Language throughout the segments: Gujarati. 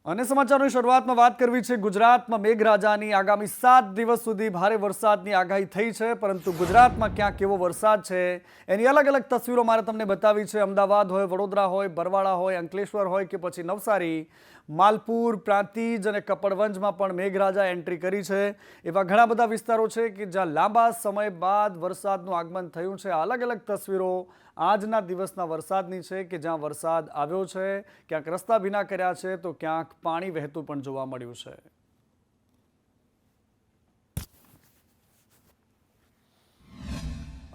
અને સમાચારોની શરૂઆતમાં વાત કરવી છે ગુજરાતમાં મેઘરાજાની આગામી 7 દિવસ સુધી ભારે વરસાદની આગાહી થઈ છે, પરંતુ ગુજરાતમાં ક્યાં કેવો વરસાદ છે એની અલગ અલગ તસવીરો મારે તમને બતાવી છે। અમદાવાદ હોય, વડોદરા હોય, બરવાળા હોય, અંકલેશ્વર હોય કે પછી નવસારી, માલપુર, પ્રાંતિજ અને કપડવંજમાં પણ મેઘરાજા એન્ટ્રી કરી છે। એવા ઘણા બધા વિસ્તારો છે કે જ્યાં લાંબા સમય બાદ વરસાદનું આગમન થયું છે। અલગ અલગ તસવીરો આજના દિવસના વરસાદની છે કે જ્યાં વરસાદ આવ્યો છે, ક્યાંક રસ્તા ભીના કર્યા છે તો ક્યાંક પાણી વહેતું પણ જોવા મળ્યું છે।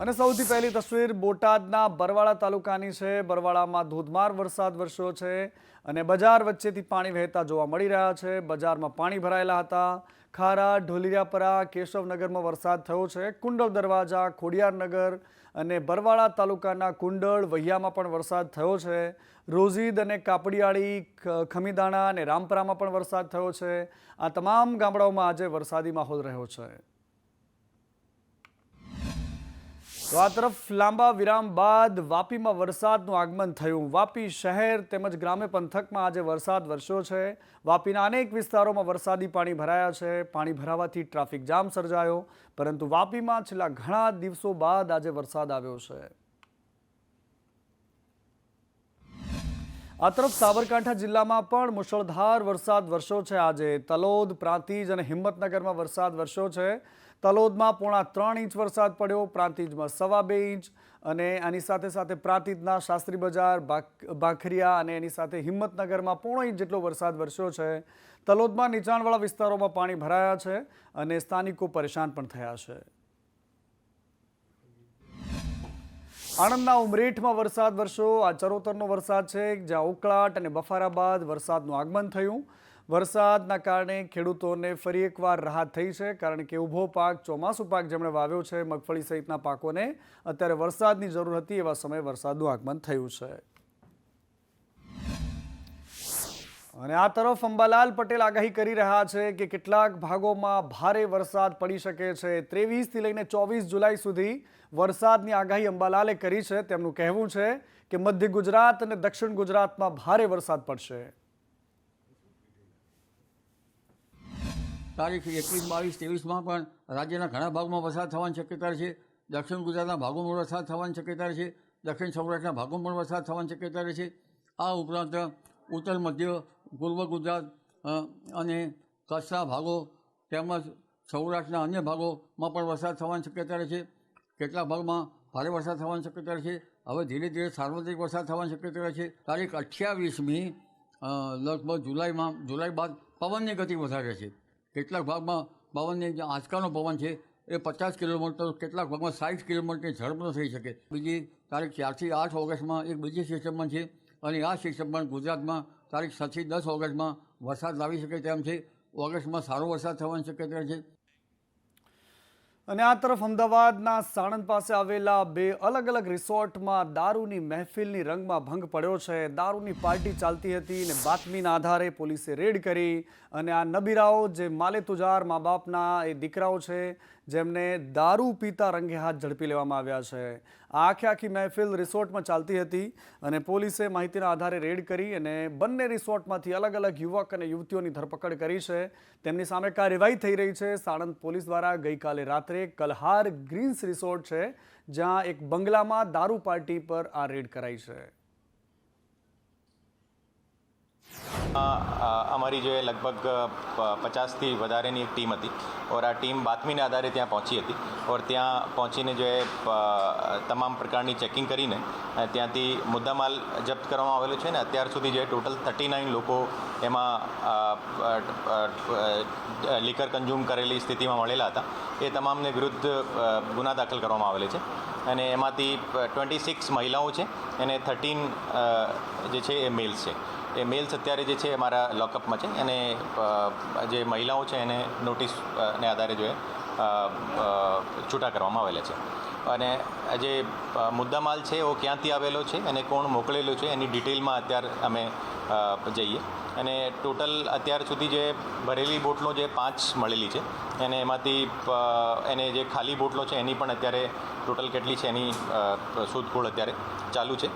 અને સૌથી પહેલી તસવીર બોટાદના બરવાળા તાલુકાની છે। બરવાળામાં ધોધમાર વરસાદ વરસ્યો છે અને બજાર વચ્ચેથી પાણી વહેતા જોવા મળી રહ્યા છે। બજારમાં પાણી ભરાયેલા હતા। ખારા, ઢોલિયાપરા, કેશવનગરમાં વરસાદ થયો છે। કુંડળ દરવાજા, ખોડિયારનગર અને બરવાળા તાલુકાના કુંડળ, વહિયામાં પણ વરસાદ થયો છે। રોઝીદ અને કાપડિયાળી, ખમીદાણા અને રામપરામાં પણ વરસાદ થયો છે। આ તમામ ગામડાઓમાં આજે વરસાદી માહોલ રહ્યો છે। તો આ તરફ લાંબા વિરામ બાદ વાપીમાં વરસાદનું આગમન થયું। વાપી શહેર તેમજ ગ્રામ્ય પંથકમાં આજે વરસાદ વરસ્યો છે। વાપીના અનેક વિસ્તારોમાં વરસાદી પાણી ભરાયા છે। પાણી ભરાવાથી ટ્રાફિક જામ સર્જાયો, પરંતુ વાપીમાં છેલ્લા ઘણા દિવસો બાદ આજે વરસાદ આવ્યો છે। આ તરફ સાબરકાંઠા જિલ્લામાં પણ મુશળધાર વરસાદ વરસ્યો છે। આજે તલોદ, પ્રાંતિજ અને હિંમતનગરમાં વરસાદ વરસ્યો છે। તલોદમાં 3.25 ઇંચ વરસાદ પડ્યો, પ્રાંતિજમાં 2.25 ઇંચ અને આની સાથે સાથે પ્રાંતિજના શાસ્ત્રી બજાર, ભાખરિયા અને એની સાથે હિંમતનગરમાં 0.5 ઇંચ જેટલો વરસાદ વરસ્યો છે। તલોદમાં નીચાણવાળા વિસ્તારોમાં પાણી ભરાયા છે અને સ્થાનિકો પરેશાન પણ થયા છે। આણંદના ઉમરેઠમાં વરસાદ વરસ્યો। આ ચરોતરનો વરસાદ છે, જ્યાં ઉકળાટ અને બફારા બાદ વરસાદનું આગમન થયું। વરસાદના કારણે ખેડૂતોને ફરી એકવાર રાહત થઈ છે, કારણ કે ઊભો પાક, ચોમાસું પાક જેમણે વાવ્યો છે, મગફળી સહિતના પાકોને અત્યારે વરસાદની જરૂર હતી, એવા સમયે વરસાદનું આગમન થયું છે। અને આ તરફ અંબાલાલ પટેલ આગાહી કરી રહ્યા છે કે કેટલાક ભાગોમાં ભારે વરસાદ પડી શકે છે। 23 થી લઈને 24 જુલાઈ સુધી વરસાદની આગાહી અંબાલાલે કરી છે। તેમનું કહેવું છે કે મધ્ય ગુજરાત અને દક્ષિણ ગુજરાતમાં ભારે વરસાદ પડશે। તારીખ 21, 22, 23માં પણ રાજ્યના ઘણા ભાગોમાં વરસાદ થવાની શક્યતા છે। દક્ષિણ ગુજરાતના ભાગોમાં વરસાદ થવાની શક્યતા છે। દક્ષિણ સૌરાષ્ટ્રના ભાગોમાં પણ વરસાદ થવાની શક્યતા છે। આ ઉપરાંત ઉત્તર મધ્ય પૂર્વ ગુજરાત અને કચ્છના ભાગો તેમજ સૌરાષ્ટ્રના અન્ય ભાગોમાં પણ વરસાદ થવાની શક્યતા છે। કેટલાક ભાગમાં ભારે વરસાદ થવાની શક્યતા છે। હવે ધીરે ધીરે સાર્વત્રિક વરસાદ થવાની શક્યતા છે। તારીખ 28મી લગભગ જુલાઈ બાદ પવનની ગતિ વધારે છે। કેટલાક ભાગમાં પવનની જે આંચકાનો પવન છે એ 50 કિલોમીટર, કેટલાક ભાગમાં 60 કિલોમીટરની ઝડપનો થઈ શકે। બીજી તારીખ 4 થી 8 ઓગસ્ટમાં એક બીજી સિસ્ટમ પણ છે અને આ સિસ્ટમ પણ ગુજરાતમાં તારીખ 6 થી 10 ઓગસ્ટમાં વરસાદ લાવી શકે તેમ છે। ઓગસ્ટમાં સારો વરસાદ થવાની શક્યતા છે। અને આ તરફ અમદાવાદના સાણંદ પાસે આવેલા 2 અલગ અલગ રિસોર્ટમાં દારૂની મહેફિલની રંગમાં ભંગ પડ્યો છે। દારૂની પાર્ટી ચાલતી હતી અને બાતમીના આધારે પોલીસે રેડ કરી અને આ નબીરાઓ, જે માલેતુજાર મા બાપના એ દીકરાઓ છે, જેમને દારૂ પીતા રંગે હાથ ઝડપી લેવામાં આવ્યા છે। આ આખી મહેફિલ રિસોર્ટમાં ચાલતી હતી અને પોલીસે માહિતીના આધારે રેડ કરી અને બંને રિસોર્ટમાંથી અલગ અલગ યુવક અને યુવતીઓની ધરપકડ કરી છે। તેમની સામે કાર્યવાહી થઈ રહી છે। સાણંદ પોલીસ દ્વારા ગઈકાલે રાત્રે કલહાર ગ્રીન્સ રિસોર્ટ છે, જ્યાં એક બંગલામાં દારૂ પાર્ટી પર આ રેડ કરાઈ છે। हमारी जो है लगभग 50 થી વધારેની એક ટીમ હતી और આ ટીમ બાતમીના આધારે ત્યાં પહોંચી હતી और ત્યાં પહોંચીને जो है તમામ પ્રકારની ચેકિંગ કરીને ત્યાંથી મુદ્દામાલ જપ્ત કરવામાં આવેલો છે। ને અત્યાર સુધી જે ટોટલ 39 લોકો એમાં લીકર કન્ઝ્યુમ કરેલી સ્થિતિમાં મળેલા હતા, એ તમામને વિરુદ્ધ ગુના દાખલ કરવામાં આવેલો છે અને એમાંથી 26 મહિલાઓ છે અને 13 જે છે એ મેલ્સ છે। એ મેલ્સ અત્યારે જે છે અમારા લોકઅપમાં છે અને જે મહિલાઓ છે એને નોટિસને આધારે જો છૂટા કરવામાં આવેલા છે। અને જે મુદ્દામાલ છે એ ક્યાંથી આવેલો છે અને કોણ મોકલેલો છે એની ડિટેલમાં અત્યારે અમે જઈએ અને ટોટલ અત્યાર સુધી જે ભરેલી બોટલો જે 5 મળેલી છે અને એમાંથી એને જે ખાલી બોટલો છે એની પણ અત્યારે ટોટલ કેટલી છે એની શોધખોળ અત્યારે ચાલુ છે।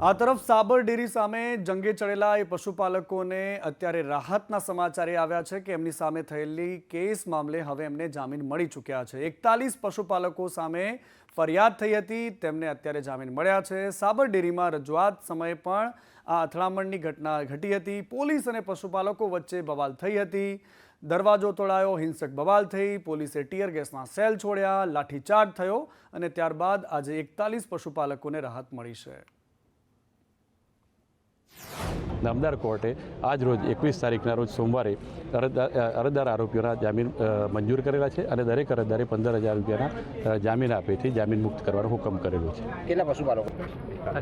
આ તરફ સાબર ડેરી સામે જંગે ચડેલા એ પશુપાલકોને અત્યારે રાહતના સમાચાર એ આવ્યા છે કે એમની સામે થયેલી કેસ મામલે હવે એમને જામીન મળી ચૂક્યા છે. 41 પશુપાલકો સામે ફરિયાદ થઈ હતી, તેમને અત્યારે જામીન મળ્યા છે. સાબર ડેરીમાં રજૂઆત સમયે પણ આ અથડામણની ઘટના ઘટી હતી. પોલીસ અને પશુપાલકો વચ્ચે બવાલ થઈ હતી. દરવાજો તોડાયો, હિંસક બવાલ થઈ, પોલીસે ટીયર ગેસના સેલ છોડ્યા, લાઠીચાર્જ થયો અને ત્યારબાદ આજે 41 પશુપાલકોને રાહત મળી છે. નામદાર કોર્ટે આજ રોજ 21 તારીખના રોજ સોમવારે અરજદાર આરોપીઓના જામીન મંજૂર કરેલા છે અને દરેક અરજદારે 15,000 રૂપિયાના જામીન આપીથી જામીન મુક્ત કરવાનો હુકમ કરેલો છે. કેટલા પશુપાલકો?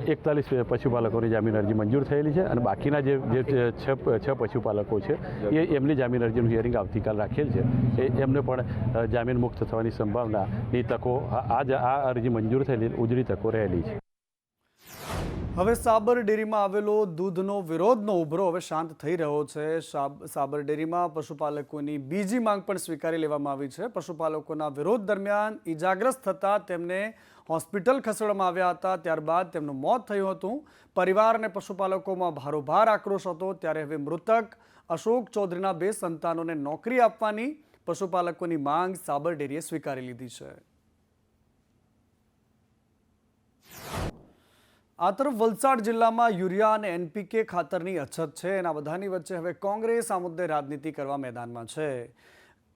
41 પશુપાલકોની જામીન અરજી મંજૂર થયેલી છે અને બાકીના જે છ પશુપાલકો છે એમની જામીન અરજીનું હિયરિંગ આવતીકાલ રાખેલ છે. એમને પણ જામીન મુક્ત થવાની સંભાવનાની તકો આ અરજી મંજૂર થયેલી ઉજળી તકો રહેલી છે. હવે સાબર ડેરીમાં આવેલો દૂધનો વિરોધનો ઉભરો હવે શાંત થઈ રહ્યો છે. સાબર ડેરીમાં પશુપાલકોની બીજી માંગ પણ સ્વીકારી લેવામાં આવી છે. પશુપાલકોના વિરોધ દરમિયાન ઈજાગ્રસ્ત થતાં તેમને હોસ્પિટલ ખસેડવામાં આવ્યા હતા. ત્યારબાદ તેમનું મોત થયું હતું. પરિવાર અને પશુપાલકોમાં ભારોભાર આક્રોશ હતો. ત્યારે હવે મૃતક અશોક ચૌધરીના 2 સંતાનોને નોકરી આપવાની પશુપાલકોની માંગ સાબર ડેરીએ સ્વીકારી લીધી છે. આ તરફ વલસાડ જિલ્લામાં યુરિયા અને એનપીકે ખાતરની અછત છે. એના બધાની વચ્ચે હવે કોંગ્રેસ આ મુદ્દે રાજનીતિ કરવા મેદાનમાં છે.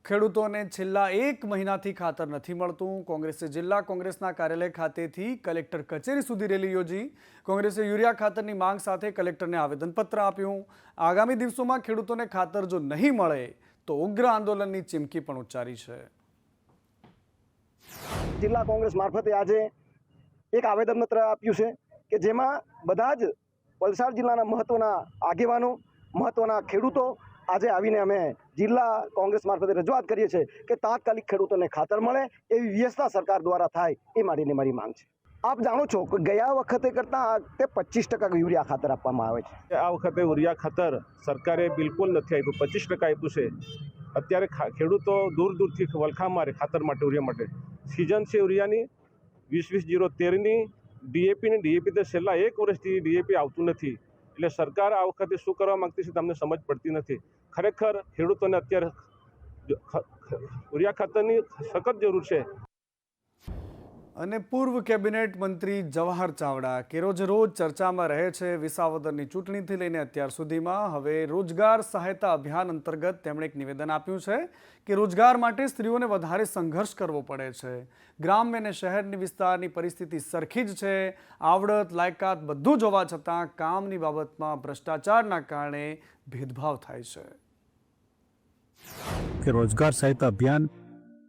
ખેડૂતોને છેલ્લા 1 મહિનાથી ખાતર નથી મળતું. કોંગ્રેસે જિલ્લા કોંગ્રેસના કાર્યાલય ખાતેથી કલેક્ટર કચેરી સુધી રેલી યોજી. કોંગ્રેસે યુરિયા ખાતરની માંગ સાથે કલેક્ટરને આવેદનપત્ર આપ્યું. આગામી દિવસોમાં ખેડૂતોને ખાતર જો નહીં મળે તો ઉગ્ર આંદોલનની ચીમકી પણ ઉચ્ચારી છે. જિલ્લા કોંગ્રેસ મારફતે આજે એક આવેદનપત્ર આપ્યું છે કે જેમાં બધા જ વલસાડ જિલ્લાના મહત્વના આગેવાનો, મહત્વના ખેડૂતો આજે આવીને અમે જિલ્લા કોંગ્રેસ મારફતે રજૂઆત કરીએ છીએ કે તાત્કાલિક ખેડૂતોને ખાતર મળે એવી વ્યવસ્થા સરકાર દ્વારા થાય એ માટેની મારી માંગ છે. આપ જાણો છો કે ગયા વખતે કરતાં તે 25% યુરિયા ખાતર આપવામાં આવે છે. આ વખતે યુરિયા ખાતર સરકારે બિલકુલ નથી આપ્યું, 25% આપ્યું છે. અત્યારે ખેડૂતો દૂર દૂરથી વલખા મારે ખાતર માટે, યુરિયા માટે. સિઝન છે યુરિયાની 20-20-013ની ડીએપી તો છેલ્લા 1 વર્ષથી ડીએપી આવતું નથી. એટલે સરકાર આ વખતે શું કરવા માંગતી છે તમને સમજ પડતી નથી. ખરેખર ખેડૂતોને અત્યારે યુરિયા ખાતરની સખત જરૂર છે. અને પૂર્વ કેબિનેટ મંત્રી જવાહર ચાવડા કે રોજ ચર્ચામાં રહે છે. વિસાવદરની ચૂંટણીથી લઈને અત્યાર સુધીમાં હવે રોજગાર સહાયતા અભિયાન અંતર્ગત તેમણે એક નિવેદન આપ્યું છે કે રોજગાર માટે સ્ત્રીઓને વધારે સંઘર્ષ કરવો પડે છે. ગ્રામ્ય અને શહેરની વિસ્તારની પરિસ્થિતિ સરખી જ છે. આવડત, લાયકાત બધું જ હોવા છતાં કામની બાબતમાં ભ્રષ્ટાચારના કારણે ભેદભાવ થાય છે. કે રોજગાર સહાયતા અભિયાન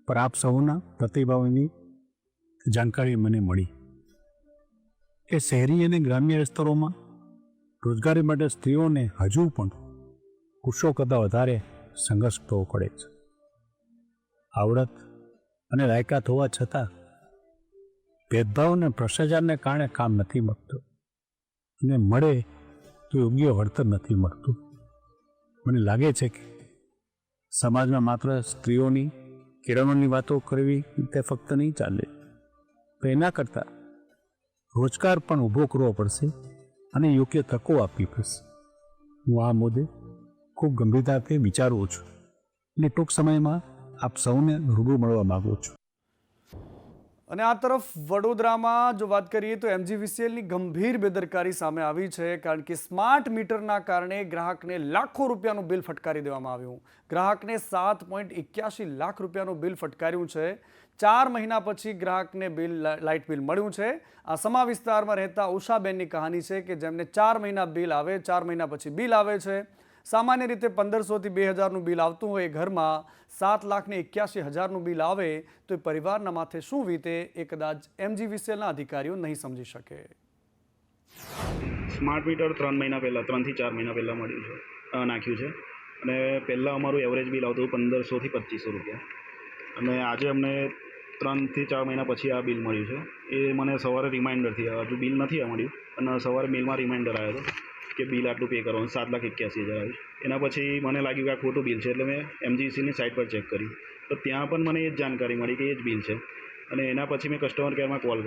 પર આપ સૌના પ્રતિભાવોની જાણકારી મને મળી કે શહેરી અને ગ્રામ્ય વિસ્તારોમાં રોજગારી માટે સ્ત્રીઓને હજુ પણ પુરુષો કરતાં વધારે સંઘર્ષ કરવો પડે છે. આવડત અને લાયકાત હોવા છતાં ભેદભાવ અને ભ્રષ્ટાચારને કારણે કામ નથી મળતું અને મળે તો યોગ્ય વળતર નથી મળતું. મને લાગે છે કે સમાજમાં માત્ર સ્ત્રીઓની કિરણોની વાતો કરવી તે ફક્ત નહીં ચાલે. તો એના કરતાં રોજગાર પણ ઊભો કરવો પડશે અને યોગ્ય તકો આપવી પડશે. હું આ મુદ્દે ખૂબ ગંભીરતાથી વિચારું છું અને ટૂંક સમયમાં આપ સૌને રૂબરૂ મળવા માગું છું. અને આ તરફ વડોદરામાં જો વાત કરીએ તો MGVCLની ગંભીર બેદરકારી સામે આવી છે. કારણ કે સ્માર્ટ મીટરના કારણે ગ્રાહકને લાખો રૂપિયાનું બિલ ફટકારી દેવામાં આવ્યું. ગ્રાહકને 7.81 લાખ રૂપિયાનું બિલ ફટકાર્યું છે. 4 મહિના પછી ગ્રાહકને લાઇટ બિલ મળ્યું છે. આ સમા વિસ્તારમાં રહેતા ઉષાબેનની કહાની છે કે જેમને 4 મહિના બિલ આવે, 4 મહિના પછી બિલ આવે છે. સામાન્ય રીતે 1500થી 2000નું બિલ આવતું હોય, ઘરમાં 7,81,000નું બિલ આવે તો એ પરિવારના માથે શું વીતે એ કદાચ MGVCLના અધિકારીઓ નહીં સમજી શકે. સ્માર્ટ મીટર 3 મહિના પહેલાં, 3 થી 4 મહિના પહેલાં મળ્યું છે, નાખ્યું છે. અને પહેલાં અમારું એવરેજ બિલ આવતું 1500થી 2500 રૂપિયા. અને આજે અમને 3 થી 4 મહિના પછી આ બિલ મળ્યું છે. એ મને સવારે રિમાઇન્ડરથી, હજુ બિલ નથી મળ્યું, અને સવારે મેલમાં રિમાઇન્ડર આવ્યો હતો કે બિલ આટલું પે કરવાનું, 7,81,000 આવ્યું. એના પછી મને લાગ્યું કે આ ખોટું બિલ છે, એટલે મેં MGVCLની સાઇટ પર ચેક કરી તો ત્યાં પણ મને એ જ જાણકારી મળી કે એ જ બિલ છે. અને એના પછી મેં કસ્ટમર કેરમાં કોલ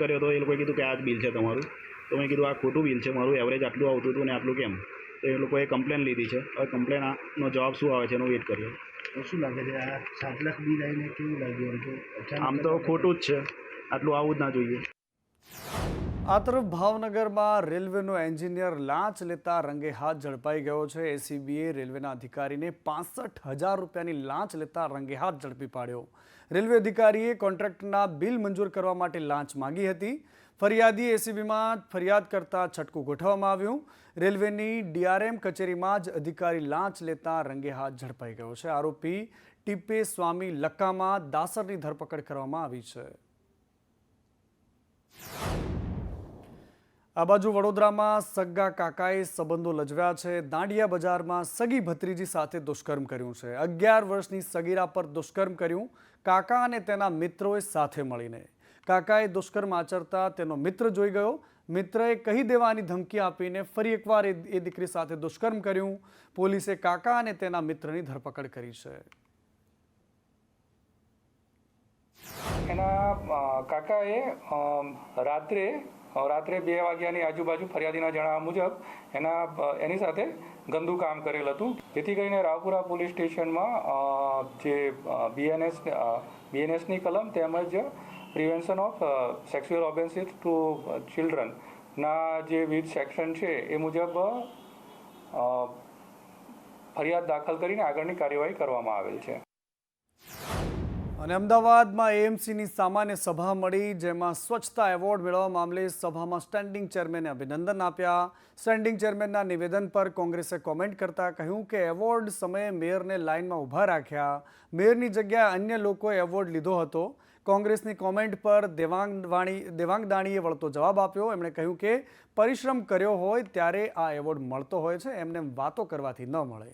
કર્યો તો એ લોકોએ કીધું કે આ જ બિલ છે તમારું, તો મેં કીધું આ ખોટું બિલ છે, મારું એવરેજ આટલું આવતું હતું ને આટલું કેમ? તો એ લોકોએ કમ્પ્લેન લીધી છે. હવે કમ્પ્લેનનો જવાબ શું આવે છે એનો વેઇટ કરીએ. શું લાગે છે આ 7 લાખ બિલ આવીને કેવું લાગ્યું? આમ તો ખોટું જ છે, આટલું આવવું જ ના જોઈએ. આ તરફ ભાવનગરમાં રેલવેનો એન્જિનિયર લાંચ લેતા રંગે હાથ ઝડપાઈ ગયો છે. એસીબીએ રેલવેના અધિકારીને 65,000 રૂપિયાની લાંચ લેતા રંગે હાથ ઝડપી પાડ્યો. રેલવે અધિકારીએ કોન્ટ્રાક્ટના બિલ મંજૂર કરવા માટે લાંચ માંગી હતી. ફરિયાદી એસીબીમાં ફરિયાદ કરતા છટકું ગોઠવવામાં આવ્યું. રેલવેની ડીઆરએમ કચેરીમાં જ અધિકારી લાંચ લેતા રંગે હાથ ઝડપાઈ ગયો છે. આરોપી ટીપે સ્વામી લક્કામાં દાસરની ધરપકડ કરવામાં આવી છે. આ બાજુ વડોદરામાં સગા કાકાએ સંબંધો લજવ્યા છે. દાંડિયા બજારમાં સગી ભત્રીજી સાથે દુષ્કર્મ કર્યું છે. 11 વર્ષની સગીરા પર દુષ્કર્મ કર્યું કાકા અને તેના મિત્રોએ સાથે મળીને. કાકાએ દુષ્કર્મ આચરતા તેનો મિત્ર જોઈ ગયો. મિત્રએ કહી દેવાની ધમકી આપીને ફરી એકવાર એ દીકરી સાથે દુષ્કર્મ કર્યું. પોલીસે કાકા અને તેના મિત્રની ધરપકડ કરી છે. એના કાકાએ રાત્રે 2 વાગ્યાની આજુબાજુ ફરિયાદીના જણાવ્યા મુજબ એની સાથે ગંદુ કામ કરેલ હતું, જેથી કરીને રાવપુરા પોલીસ સ્ટેશનમાં જે બીએનએસની કલમ તેમજ prevention of sexual offences to ચિલ્ડ્રનના જે વિવિધ સેક્શન છે એ મુજબ ફરિયાદ દાખલ કરીને આગળની કાર્યવાહી કરવામાં આવેલ છે. અને અમદાવાદમાં એએમસીની સામાન્ય સભા મળી, જેમાં સ્વચ્છતા એવોર્ડ મેળવવા મામલે સભામાં સ્ટેન્ડિંગ ચેરમેને અભિનંદન આપ્યા. સ્ટેન્ડિંગ ચેરમેનના નિવેદન પર કોંગ્રેસે કોમેન્ટ કરતા કહ્યું કે એવોર્ડ સમયે મેયરને લાઇનમાં ઊભા રાખ્યા, મેયરની જગ્યાએ અન્ય લોકોએ એવોર્ડ લીધો હતો. કોંગ્રેસની કોમેન્ટ પર દેવાંગ દાણીએ વળતો જવાબ આપ્યો. એમણે કહ્યું કે પરિશ્રમ કર્યો હોય ત્યારે આ એવોર્ડ મળતો હોય છે, એમને વાતો કરવાથી ન મળે.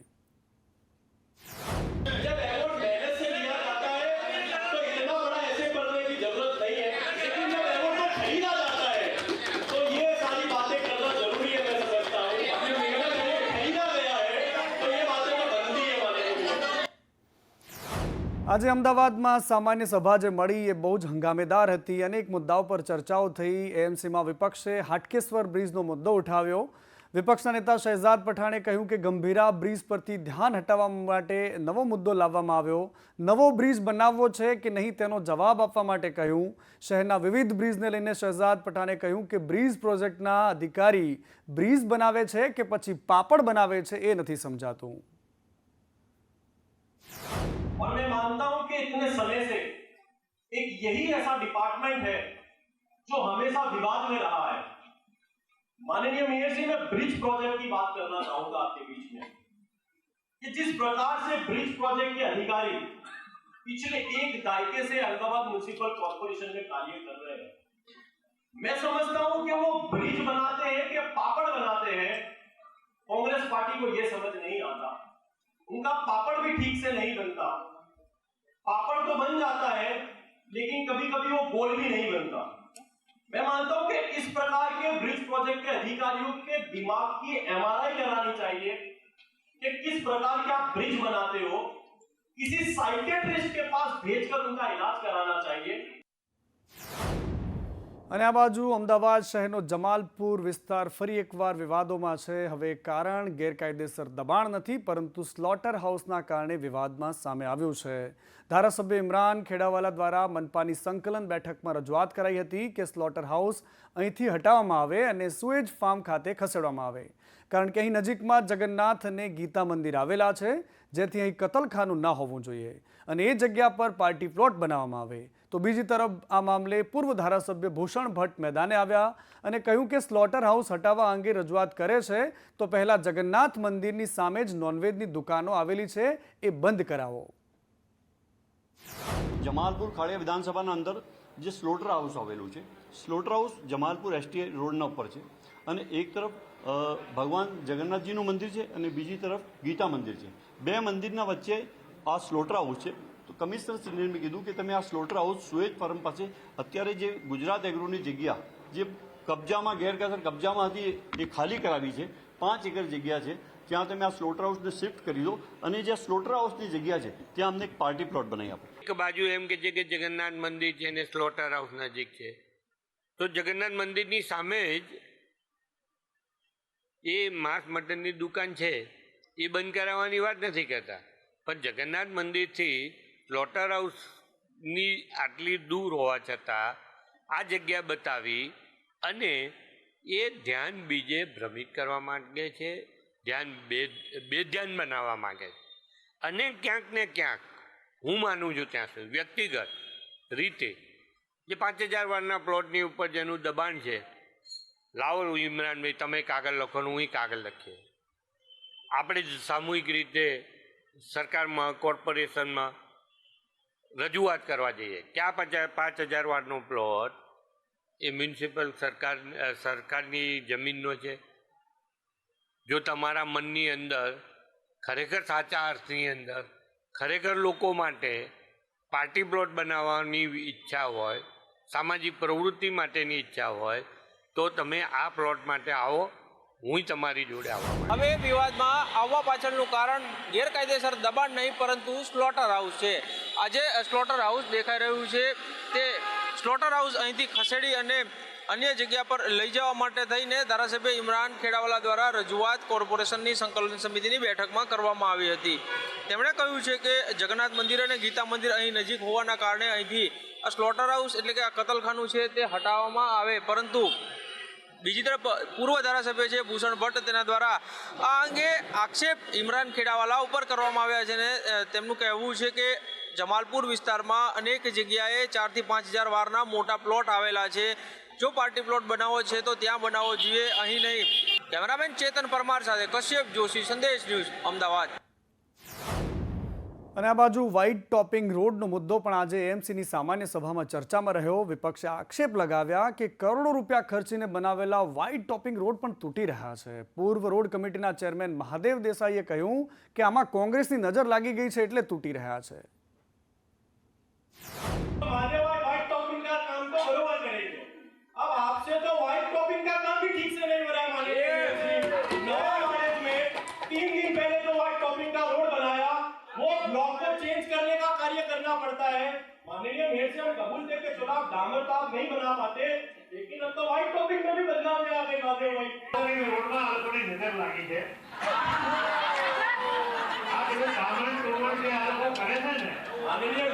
આજે અમદાવાદમાં સામાન્ય સભા જે મળી એ બહુ જ હંગામેદાર હતી. અનેક મુદ્દાઓ પર ચર્ચાઓ થઈ. એએમસીમાં વિપક્ષે હાટકેશ્વર બ્રિજનો મુદ્દો ઉઠાવ્યો. વિપક્ષના નેતા શહેજાદ પઠાણે કહ્યું કે ગંભીરા બ્રિજ પરથી ધ્યાન હટાવવા માટે નવો મુદ્દો લાવવામાં આવ્યો. નવો બ્રિજ બનાવવો છે કે નહીં તેનો જવાબ આપવા માટે કહ્યું. શહેરના વિવિધ બ્રિજને લઈને શહેજાદ પઠાણે કહ્યું કે બ્રિજ પ્રોજેક્ટના અધિકારી બ્રિજ બનાવે છે કે પછી પાપડ બનાવે છે એ નથી સમજાતું. और मैं मानता हूं कि इतने समय से एक यही ऐसा डिपार्टमेंट है जो हमेशा विवाद में रहा है. माननीय मेयर जी, मैं ब्रिज प्रोजेक्ट की बात करना चाहूंगा आपके बीच में कि जिस प्रकार से ब्रिज प्रोजेक्ट के अधिकारी पिछले 1 दायके से अहमदाबाद म्युनिसिपल कॉर्पोरेशन में कार्य कर रहे हैं, मैं समझता हूं कि वो ब्रिज बनाते हैं कि पापड़ बनाते हैं, कांग्रेस पार्टी को यह समझ नहीं आता. उनका पापड़ भी ठीक से नहीं बनता. पापड़ तो बन जाता है लेकिन कभी कभी वो गोल भी नहीं बनता. मैं मानता हूं कि इस प्रकार के ब्रिज प्रोजेक्ट के अधिकारियों के दिमाग की एमआरआई करानी चाहिए कि किस प्रकार के आप ब्रिज बनाते हो. किसी साइकियाट्रिस्ट के पास भेजकर उनका इलाज कराना चाहिए. અને આ બાજુ અમદાવાદ શહેરનો જમાલપુર વિસ્તાર ફરી એકવાર વિવાદોમાં છે. હવે કારણ ગેરકાયદેસર દબાણ નથી, પરંતુ સ્લોટર હાઉસના કારણે વિવાદમાં સામે આવ્યું છે. ધારાસભ્ય ઇમરાન ખેડાવાલા દ્વારા મનપાની સંકલન બેઠકમાં રજૂઆત કરાઈ હતી કે સ્લોટર હાઉસ અહીંથી હટાવવામાં આવે અને સુએજ ફાર્મ ખાતે ખસેડવામાં આવે, કારણ કે અહીં નજીકમાં જગન્નાથ અને ગીતા મંદિર આવેલા છે, જેથી અહીં કતલખાનું ન હોવું જોઈએ અને એ જગ્યા પર પાર્ટી પ્લોટ બનાવવામાં આવે. તો બીજી તરફ આ મામલે પૂર્વ ધારાસભ્ય ભૂષણ ભટ્ટ મેદાને આવ્યા અને કહ્યું કે સ્લોટર હાઉસ હટાવવા અંગે રજૂઆત કરે છે તો પહેલાં જગન્નાથ મંદિરની સામે જ નોનવેજની દુકાનો આવેલી છે એ બંધ કરાવો. જમાલપુર ખાડિયા વિધાનસભાના અંદર જે સ્લોટર હાઉસ આવેલું છે, સ્લોટર હાઉસ જમાલપુર એસટી રોડના ઉપર છે અને એક તરફ ભગવાન જગન્નાથજીનું મંદિર છે અને બીજી તરફ ગીતા મંદિર છે. બે મંદિરના વચ્ચે આ સ્લોટર હાઉસ છે. તો કમિશનર શ્રીને મેં કીધું કે તમે આ સ્લોટર હાઉસ સુએજ ફાર્મ પાસે અત્યારે જે ગુજરાત એગ્રોની જગ્યા જે કબજામાં ગેરકાયદેસર કબજામાં હતી એ ખાલી કરાવી છે, 5 એકર જગ્યા છે, ત્યાં તમે આ સ્લોટર હાઉસને શિફ્ટ કરી દો અને જે સ્લોટર હાઉસની જગ્યા છે ત્યાં અમને એક પાર્ટી પ્લોટ બનાવી આપો. એક બાજુ એમ કે છે કે જગન્નાથ મંદિર છે અને સ્લોટર હાઉસ નજીક છે, તો જગન્નાથ મંદિરની સામે જ એ માંસ મટનની દુકાન છે એ બંધ કરાવવાની વાત નથી કરતા, પણ જગન્નાથ મંદિરથી સ્લોટર હાઉસની આટલી દૂર હોવા છતાં આ જગ્યા બતાવી અને એ ધ્યાન બીજે ભ્રમિત કરવા માંગે છે, ધ્યાન બેધ્યાન બનાવવા માંગે છે. અને ક્યાંક ને ક્યાંક હું માનું છું ત્યાં સુધી વ્યક્તિગત રીતે જે 5000 વારના પ્લોટની ઉપર જેનું દબાણ છે, લાવો ઇમરાનભાઈ તમે કાગળ લખો ને હું કાગળ લખીએ, આપણે જ સામૂહિક રીતે સરકારમાં કોર્પોરેશનમાં રજૂઆત કરવા જઈએ કે આ 5000 વારનો પ્લોટ એ મ્યુનિસિપલ સરકારની જમીનનો છે. જો તમારા મનની અંદર ખરેખર સાચા અર્થની અંદર ખરેખર લોકો માટે પાર્ટી પ્લોટ બનાવવાની ઈચ્છા હોય, સામાજિક પ્રવૃત્તિ માટેની ઈચ્છા હોય તો તમે આ પ્લોટ માટે આવો, હું તમારી જોડે આવવા. હવે વિવાદમાં આવવા પાછળનું કારણ ગેરકાયદેસર દબાણ નહીં પરંતુ સ્લોટર હાઉસ છે. આજે સ્લોટર હાઉસ દેખાઈ રહ્યું છે તે સ્લોટર હાઉસ અહીંથી ખસેડી અને અન્ય જગ્યા પર લઈ જવા માટે થઈને ધારાસભ્ય ઇમરાન ખેડાવાલા દ્વારા રજૂઆત કોર્પોરેશનની સંકલન સમિતિની બેઠકમાં કરવામાં આવી હતી. તેમણે કહ્યું છે કે જગન્નાથ મંદિર અને ગીતા મંદિર અહીં નજીક હોવાના કારણે અહીંથી આ સ્લોટર હાઉસ એટલે કે આ કતલખાનું છે તે હટાવવામાં આવે, પરંતુ બીજી તરફ પૂર્વ ધારાસભ્ય છે ભૂષણ ભટ્ટ, તેના દ્વારા આ અંગે આક્ષેપ ઇમરાન ખેડાવાલા ઉપર કરવામાં આવ્યા છે અને તેમનું કહેવું છે કે જમાલપુર વિસ્તારમાં અનેક જગ્યાએ 4 થી 5000 વારના મોટા પ્લોટ આવેલા છે. જો પાર્ટી પ્લોટ બનાવવો છે તો ત્યાં બનાવવો જોઈએ, અહીં નહીં. કેમેરામેન ચેતન પરમાર સાથે કશ્યપ જોશી, સંદેશ ન્યૂઝ, અમદાવાદ. અને આ બાજુ વ્હાઇટ ટોપિંગ રોડનો મુદ્દો પણ આજે એએમસીની સામાન્ય સભામાં ચર્ચામાં રહ્યો. વિપક્ષે આક્ષેપ લગાવ્યા કે કરોડો રૂપિયા ખર્ચીને બનાવેલા વ્હાઇટ ટોપિંગ રોડ પણ તૂટી રહ્યા છે. પૂર્વ રોડ કમિટીના ચેરમેન મહાદેવ દેસાઈએ કહ્યું કે આમાં કોંગ્રેસની નજર લાગી ગઈ છે એટલે તૂટી રહ્યા છે. अब आपसे तो व्हाइट टॉपिंग का काम भी ठीक से नहीं हो रहा है माननीय 3 दिन पहले जो व्हाइट टॉपिंग का रोड बनाया वो ब्लॉक को चेंज करने का कार्य करना पड़ता है. माननीय मेयर से हम कबूल थे कि चलो आप डामर तो आप नहीं बना पाते, लेकिन अब तो व्हाइट टॉपिंग में भी बदलाव में आ गए माधव भाई. रोड में आलोकोनी नजर लागी है આ જે સામાન તોડવા જે આ લોકો કરે છે ને માનनीय